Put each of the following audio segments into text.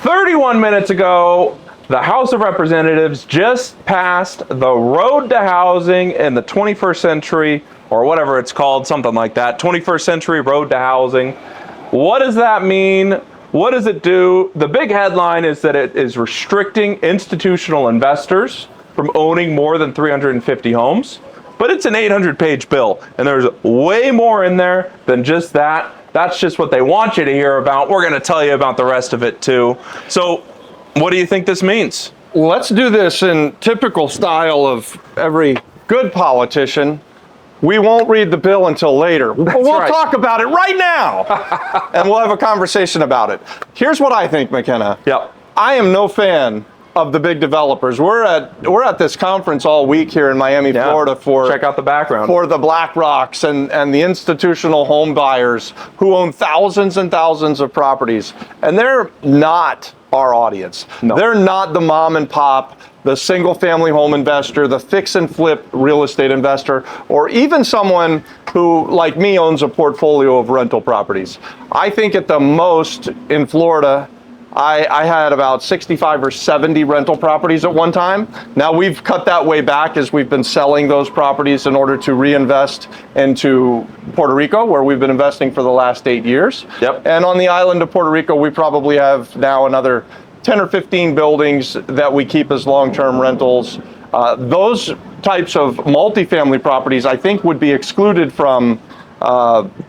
31 minutes ago, the House of Representatives just passed the Road to Housing in the 21st Century, or whatever it's called, something like that. 21st Century Road to Housing. What does that mean? What does it do? The big headline is that it is restricting institutional investors from owning more than 350 homes. But it's an 800-page bill, and there's way more in there than just that. That's just what they want you to hear about. We're going to tell you about the rest of it too. So what do you think this means? Let's do this in typical style of every good politician. We won't read the bill until later. We'll talk about it right now, and we'll have a conversation about it. Here's what I think, McKenna. Yep. I am no fan of the big developers. We're at this conference all week here in Miami, Florida for check out the background for the BlackRock's and the institutional home buyers who own thousands and thousands of properties, and they're not our audience. No. They're not the mom and pop, the single family home investor, the fix and flip real estate investor, or even someone who, like me, owns a portfolio of rental properties. I think at the most in Florida, I had about 65 or 70 rental properties at one time. Now we've cut that way back as we've been selling those properties in order to reinvest into Puerto Rico, where we've been investing for the last 8 years. Yep. And on the island of Puerto Rico, we probably have now another 10 or 15 buildings that we keep as long-term rentals. Those types of multifamily properties, I think, would be excluded from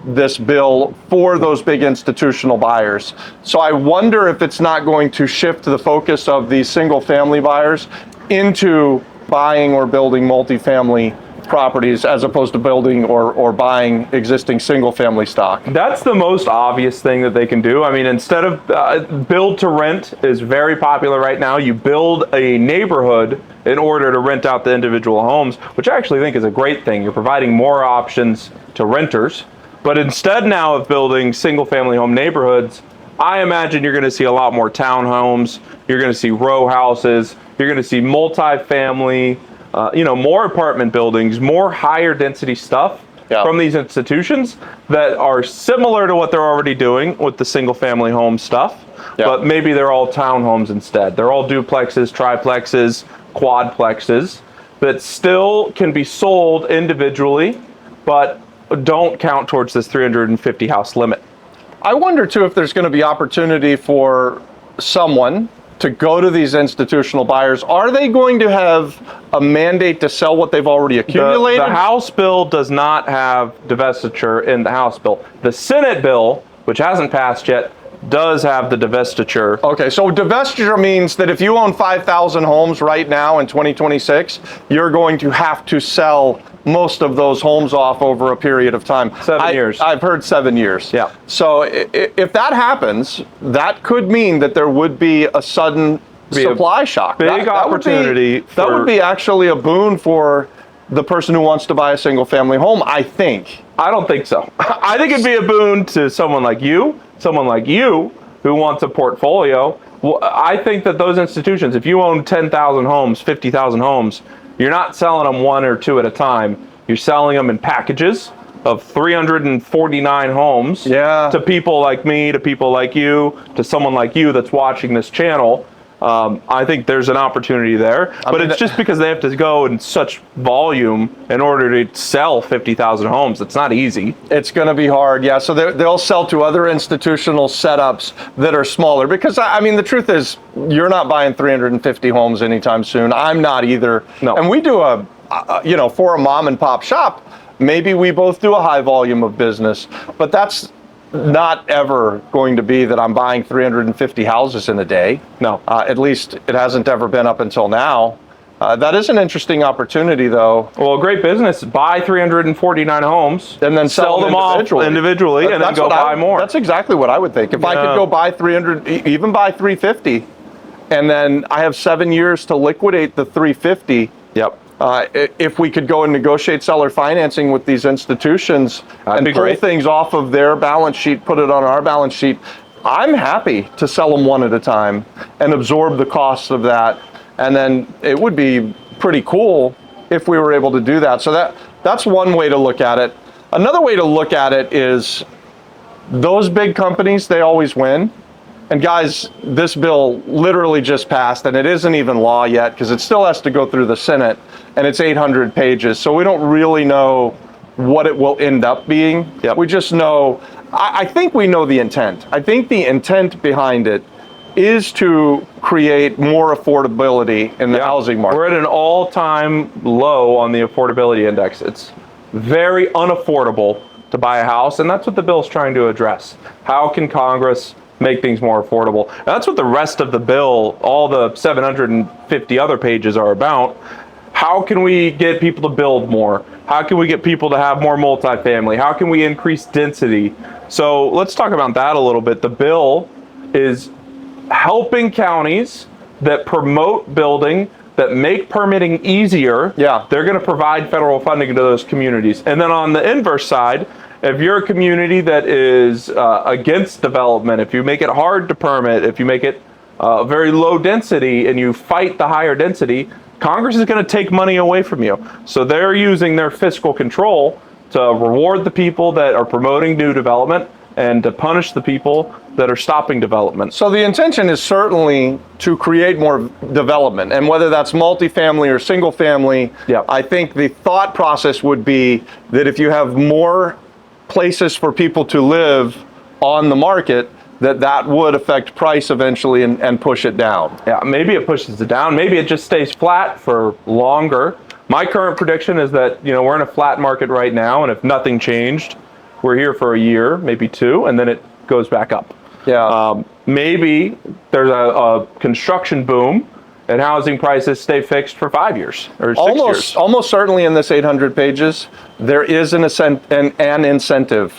this bill for those big institutional buyers. So I wonder if it's not going to shift the focus of these single family buyers into buying or building multifamily properties as opposed to building or buying existing single family stock. That's the most obvious thing that they can do. I mean, instead of build to rent is very popular right now. You build a neighborhood in order to rent out the individual homes, which I actually think is a great thing. You're providing more options to renters. But instead now of building single family home neighborhoods, I imagine you're going to see a lot more townhomes. You're going to see row houses. You're going to see multifamily, more apartment buildings, more higher density stuff from these institutions that are similar to what they're already doing with the single family home stuff, but maybe they're all townhomes instead. They're all duplexes, triplexes, quadplexes that still can be sold individually, but don't count towards this 350 house limit. I wonder too if there's going to be opportunity for someone to go to these institutional buyers. Are they going to have a mandate to sell what they've already accumulated? The House bill does not have divestiture in the House bill. The Senate bill, which hasn't passed yet, does have the divestiture. Okay, so divestiture means that if you own 5,000 homes right now in 2026, you're going to have to sell most of those homes off over a period of time. 7 years. I've heard 7 years. Yeah. So if that happens, that could mean that there would be a sudden supply shock. Big opportunity. That would be actually a boon for the person who wants to buy a single family home, I think. I don't think so. I think it'd be a boon to someone like you who wants a portfolio. Well, I think that those institutions, if you own 10,000 homes, 50,000 homes, you're not selling them one or two at a time. You're selling them in packages of 349 homes to people like me, to people like you, to someone like you that's watching this channel. I think there's an opportunity there, but it's just because they have to go in such volume in order to sell 50,000 homes. It's not easy. It's going to be hard, yeah. So they'll sell to other institutional setups that are smaller because, I mean, the truth is you're not buying 350 homes anytime soon. I'm not either. No. And we do for a mom and pop shop, maybe we both do a high volume of business, but that's not ever going to be that I'm buying 350 houses in a day. No. At least it hasn't ever been up until now. That is an interesting opportunity, though. Well, great business. Buy 349 homes and then sell them individually and then go buy more. That's exactly what I would think. If I could go buy 300, even buy 350, and then I have 7 years to liquidate the 350. Yep. If we could go and negotiate seller financing with these institutions and pull things off of their balance sheet, put it on our balance sheet, I'm happy to sell them one at a time and absorb the costs of that. And then it would be pretty cool if we were able to do that. So that's one way to look at it. Another way to look at it is those big companies, they always win. And guys, this bill literally just passed, and it isn't even law yet because it still has to go through the Senate, and it's 800 pages. So we don't really know what it will end up being. Yep. We just know, I think we know the intent. I think the intent behind it is to create more affordability in the housing market. We're at an all-time low on the affordability index. It's very unaffordable to buy a house, and that's what the bill's trying to address. How can Congress make things more affordable? And that's what the rest of the bill, all the 750 other pages are about. How can we get people to build more? How can we get people to have more multifamily? How can we increase density? So let's talk about that a little bit. The bill is helping counties that promote building, that make permitting easier. Yeah. They're going to provide federal funding to those communities. And then on the inverse side, if you're a community that is against development, if you make it hard to permit, if you make it very low density and you fight the higher density, Congress is going to take money away from you. So they're using their fiscal control to reward the people that are promoting new development and to punish the people that are stopping development. So the intention is certainly to create more development, and whether that's multifamily or single family, Yep. I think the thought process would be that if you have more places for people to live on the market, that would affect price eventually and push it down. Yeah, maybe it pushes it down. Maybe it just stays flat for longer. My current prediction is that, we're in a flat market right now, and if nothing changed, we're here for a year, maybe two, and then it goes back up. Yeah. Maybe there's a construction boom and housing prices stay fixed for 5 years or 6 years. Almost certainly in this 800 pages, there is an incentive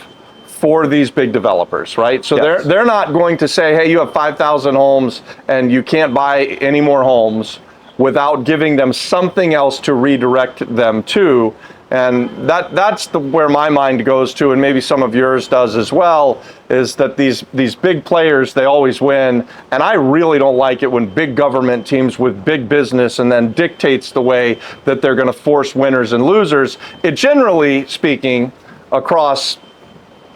for these big developers, right? So Yes. they're not going to say, hey, you have 5,000 homes and you can't buy any more homes without giving them something else to redirect them to. And that's where my mind goes to, and maybe some of yours does as well, is that these big players, they always win. And I really don't like it when big government teams with big business and then dictates the way that they're going to force winners and losers. It generally speaking, across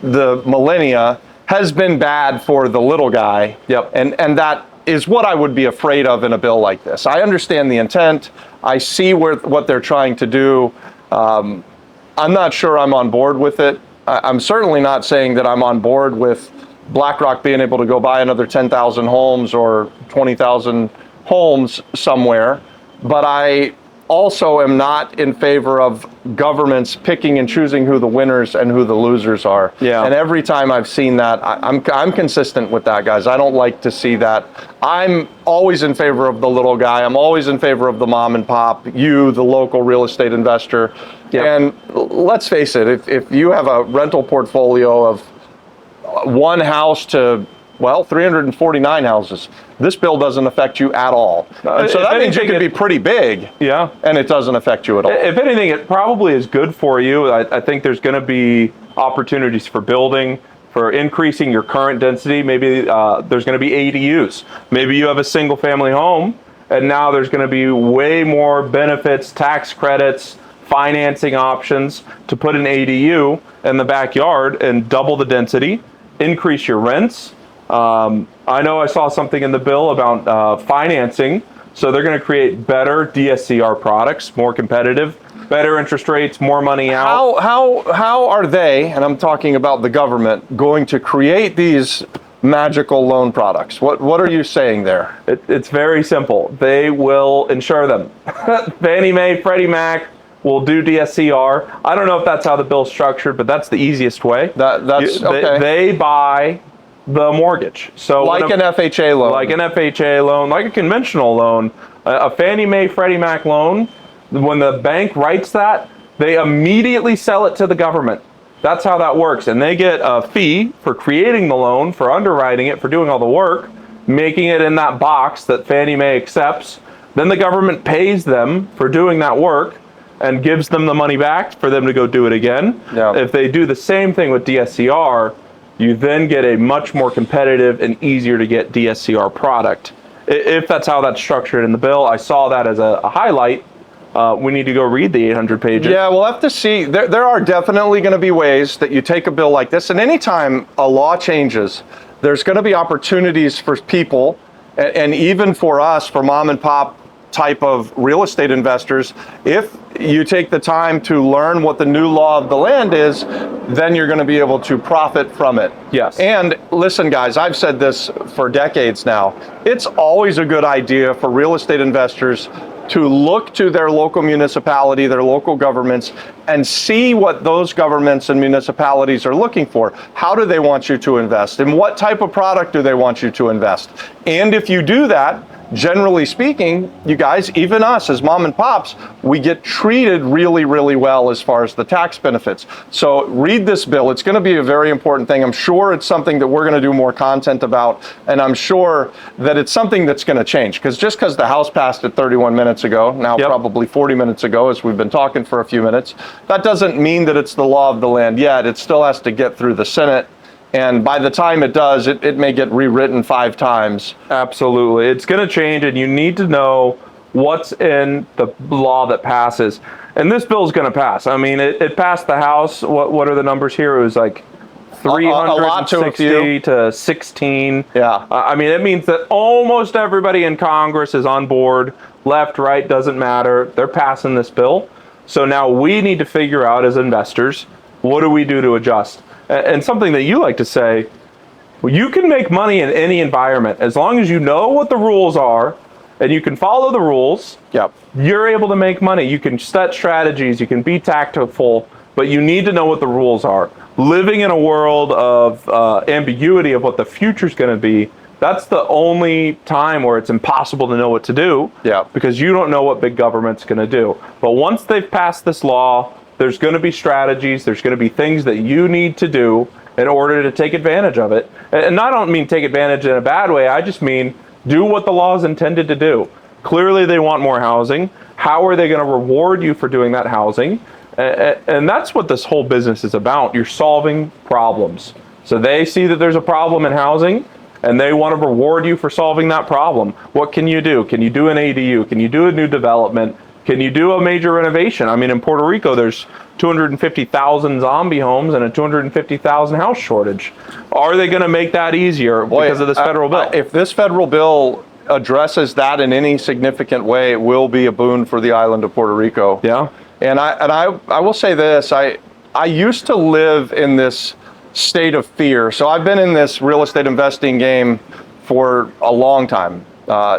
the millennia, has been bad for the little guy. Yep. And that is what I would be afraid of in a bill like this. I understand the intent. I see what they're trying to do. I'm not sure I'm on board with it. I'm certainly not saying that I'm on board with BlackRock being able to go buy another 10,000 homes or 20,000 homes somewhere, but I also am not in favor of governments picking and choosing who the winners and who the losers are. Yeah. And every time I've seen that, I'm consistent with that, guys. I don't like to see that. I'm always in favor of the little guy. I'm always in favor of the mom and pop, you, the local real estate investor. Yep. And let's face it, if you have a rental portfolio of one house to 349 houses, this bill doesn't affect you at all. And so that means you could be pretty big. Yeah. And it doesn't affect you at all. If anything, it probably is good for you. I think there's going to be opportunities for building, for increasing your current density. Maybe there's going to be ADUs. Maybe you have a single family home, and now there's going to be way more benefits, tax credits, financing options to put an ADU in the backyard and double the density, increase your rents. I know I saw something in the bill about financing, so they're going to create better DSCR products, more competitive, better interest rates, more money out. How are they, and I'm talking about the government, going to create these magical loan products? What are you saying there? It's very simple. They will insure them. Fannie Mae, Freddie Mac will do DSCR. I don't know if that's how the bill's structured, but that's the easiest way. Okay. They buy the mortgage. So like an FHA loan. Like an FHA loan, like a conventional loan, a Fannie Mae, Freddie Mac loan, when the bank writes that, they immediately sell it to the government. That's how that works. And they get a fee for creating the loan, for underwriting it, for doing all the work, making it in that box that Fannie Mae accepts. Then the government pays them for doing that work and gives them the money back for them to go do it again. Yeah. If they do the same thing with DSCR, you then get a much more competitive and easier to get DSCR product. If that's how that's structured in the bill, I saw that as a highlight. We need to go read the 800 pages. Yeah, we'll have to see. There are definitely going to be ways that you take a bill like this, and anytime a law changes, there's going to be opportunities for people, and even for us, for mom and pop type of real estate investors. If you take the time to learn what the new law of the land is, then you're going to be able to profit from it. Yes. And listen, guys, I've said this for decades now. It's always a good idea for real estate investors to look to their local municipality, their local governments, and see what those governments and municipalities are looking for. How do they want you to invest? In what type of product do they want you to invest? And if you do that, generally speaking, you guys, even us as mom and pops, we get treated really, really well as far as the tax benefits. So read this bill. It's going to be a very important thing. I'm sure it's something that we're going to do more content about, and I'm sure that it's something that's going to change. Because just because the House passed it 31 minutes ago, now probably 40 minutes ago, as we've been talking for a few minutes, that doesn't mean that it's the law of the land yet. It still has to get through the Senate. And by the time it does, it may get rewritten 5 times. Absolutely. It's going to change, and you need to know what's in the law that passes. And this bill is going to pass. I mean, it passed the House. What are the numbers here? It was like 360 to 16. Yeah. I mean, it means that almost everybody in Congress is on board. Left, right, doesn't matter. They're passing this bill. So now we need to figure out as investors, what do we do to adjust? And something that you like to say, well, you can make money in any environment as long as you know what the rules are and you can follow the rules. Yep. You're able to make money. You can set strategies, you can be tactful, but you need to know what the rules are. Living in a world of ambiguity of what the future is going to be, that's the only time where it's impossible to know what to do. Yeah. Because you don't know what big government's going to do. But once they've passed this law, there's going to be strategies, there's going to be things that you need to do in order to take advantage of it. And I don't mean take advantage in a bad way, I just mean do what the law is intended to do. Clearly they want more housing. How are they going to reward you for doing that housing? And that's what this whole business is about. You're solving problems. So they see that there's a problem in housing, and they want to reward you for solving that problem. What can you do? Can you do an ADU? Can you do a new development? Can you do a major renovation? I mean, in Puerto Rico, there's 250,000 zombie homes and a 250,000 house shortage. Are they going to make that easier because of this federal bill? If this federal bill addresses that in any significant way, it will be a boon for the island of Puerto Rico. Yeah. And I will say this, I used to live in this state of fear. So I've been in this real estate investing game for a long time,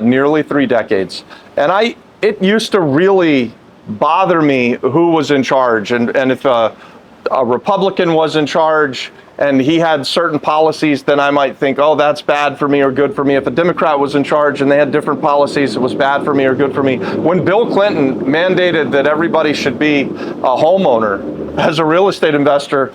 nearly 3 decades. And it used to really bother me who was in charge. And if a Republican was in charge and he had certain policies, then I might think, oh, that's bad for me or good for me. If a Democrat was in charge and they had different policies, it was bad for me or good for me. When Bill Clinton mandated that everybody should be a homeowner as a real estate investor,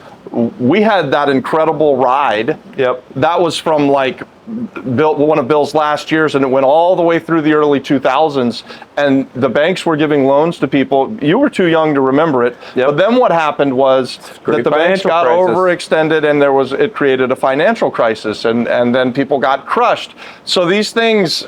we had that incredible ride. Yep. That was from like one of Bill's last years, and it went all the way through the early 2000s, and the banks were giving loans to people. You were too young to remember it. Yep. But then what happened was that the banks got overextended, and it created a financial crisis, and then people got crushed. So these things,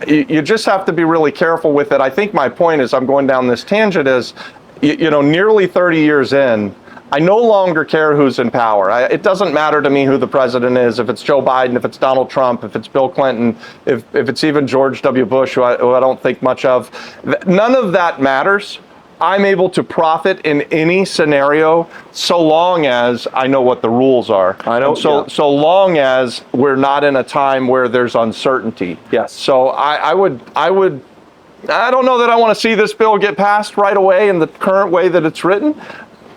you just have to be really careful with it. I think my point is, I'm going down this tangent, is, nearly 30 years in, I no longer care who's in power. It doesn't matter to me who the president is, if it's Joe Biden, if it's Donald Trump, if it's Bill Clinton, if it's even George W. Bush, who I don't think much of. None of that matters. I'm able to profit in any scenario so long as I know what the rules are. I know. So long as we're not in a time where there's uncertainty. Yes. So I don't know that I want to see this bill get passed right away in the current way that it's written.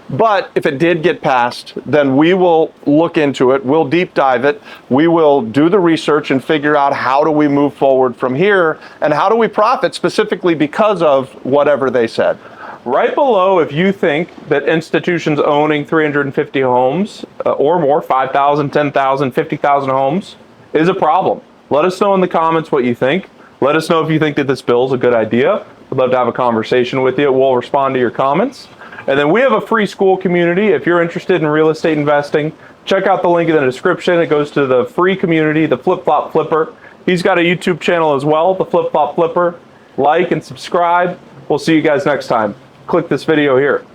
But if it did get passed, then we will look into it. We'll deep dive it. We will do the research and figure out how do we move forward from here and how do we profit specifically because of whatever they said. Right below, if you think that institutions owning 350 homes or more, 5,000, 10,000, 50,000 homes is a problem. Let us know in the comments what you think. Let us know if you think that this bill is a good idea. We'd love to have a conversation with you. We'll respond to your comments. And then we have a free school community. If you're interested in real estate investing, check out the link in the description. It goes to the free community, the Flip Flop Flipper. He's got a YouTube channel as well, the Flip Flop Flipper. Like and subscribe. We'll see you guys next time. Click this video here.